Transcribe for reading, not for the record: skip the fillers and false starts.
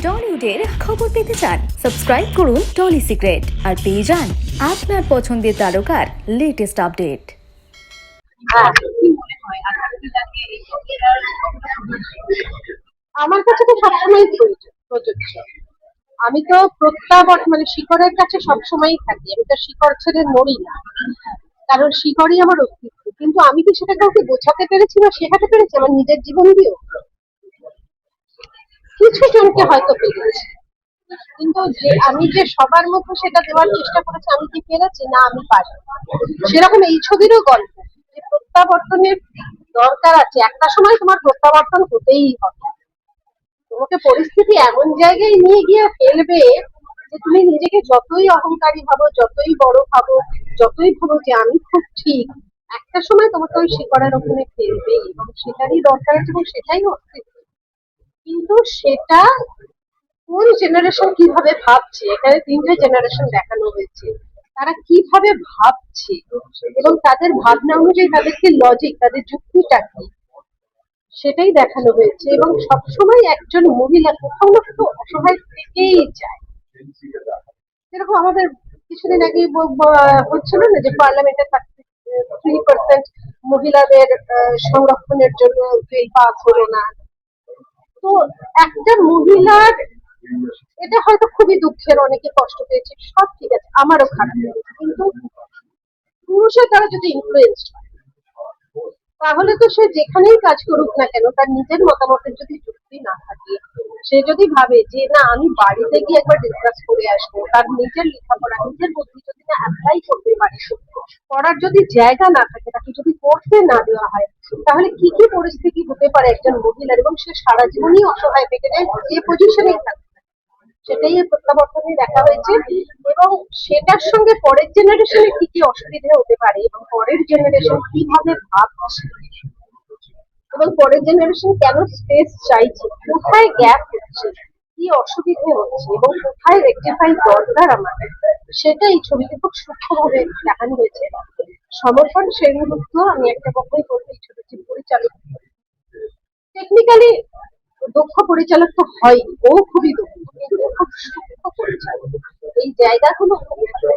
টলিউডের খবর পেতে চান সাবস্ক্রাইব করুন টলি সিক্রেট আর পেয়ে যান আপনার পছন্দের তারকার লেটেস্ট আপডেট। আমার কাছে তো সবসময় প্রযোজ্য। আমি তো প্রত্যাবর্তন মানে শিকড়ের কাছে সবসময়ই থাকি। আমি তো শিকড় ছেড়ে নড়ি না, কারণ শিকড়ই আমার অস্তিত্ব। কিন্তু আমি কি সেটা কাউকে বোঝাতে পেরেছি বা শেখাতে পেরেছি আমার নিজের জীবন দিয়েও? কিছু জনকে হয়তো পেরেছি, কিন্তু যে আমি যে সবার মধ্যে সেটা দেওয়ার চেষ্টা করেছি, আমি কি পেরেছি? না, আমি পারি। সেরকম এই ছবিরও গল্প যে প্রত্যাবর্তনের দরকার আছে। একটা সময় তোমার প্রত্যাবর্তন হতেই হবে। তোমাকে পরিস্থিতি এমন জায়গায় নিয়ে গিয়ে ফেলবে যে তুমি নিজেকে যতই অহংকারী ভাবো, যতই বড় ভাবো, যতই ভাবো যে আমি খুব ঠিক, একটা সময় তোমাকে ওই শিকড়ের ওখানে ফেলবেই, এবং সেটারই দরকার আছে এবং সেটাই অস্তিত্ব। কিন্তু সেটা কোন জেনারেশন কিভাবে ভাবছে, এখানে তিনটে জেনারেশন দেখানো হয়েছে। তারা কিভাবে ভাবছে এবং তাদের ভাবনা অনুযায়ী তাদের কি লজিক, তাদের যুক্তিটা কি, সেটাই দেখানো হয়েছে। এবং সবসময় একজন মহিলা কোথাও না কোথাও অসহায় থেকেই যায়। যেরকম আমাদের কিছুদিন আগে হচ্ছিল না যে পার্লামেন্টে 3% মহিলাদের সংরক্ষণের জন্য বিল পাস হলো না। তো একটা মহিলার, এটা হয়তো খুবই দুঃখের, অনেকে কষ্ট পেয়েছে, সব ঠিক আছে, আমারও খারাপ লেগেছে, কিন্তু পুরুষের দ্বারা যদি ইনফ্লুয়েন্সড হয়, তাহলে তো সে যেখানেই কাজ করুক না কেন, তার নিজের মতামতের যদি যুক্তি না থাকে, সে যদি ভাবে যে না আমি বাড়িতে গিয়ে একবার ডিসকাস করে আসবো, তার নিজের লেখাপড়া, নিজের বুদ্ধি যদি না অ্যাপ্লাই করতে পারে, করার যদি জায়গা না থাকে, তাকে যদি করতে না দেওয়া হয়, তাহলে কি কি পরিস্থিতি হতে পারে একজন মহিলার, এবং সে সারা জীবনই অসহায় থেকে যায় যে পজিশনেই থাকে। সেটাই এই প্রত্যাবর্তনে দেখা হয়েছে। এবং সেটার সঙ্গে পরের জেনারেশনের কি কি অসুবিধা হতে পারে, এবং পরের জেনারেশন কিভাবে ভাবছে, এবং পরের জেনারেশন কেন স্পেস চাইছে, কোথায় গ্যাপ হচ্ছে, কি অসুবিধে হচ্ছে, এবং কোথায় রেকটিফাই দরকার আমাদের, সেটা এই ছবিতে খুব সূক্ষ্মভাবে দেখানো হয়েছে। সমর্পণ সেনগুপ্ত, আমি একটা কথাই বলবো, এই ছবিটি পরিচালক টেকনিক্যালি দক্ষ পরিচালক তো হয়, ও খুবই দক্ষ, কিন্তু খুব সূক্ষ্ম পরিচালক। এই জায়গাগুলো খুবই ভালো।